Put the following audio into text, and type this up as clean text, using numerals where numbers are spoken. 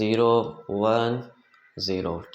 010،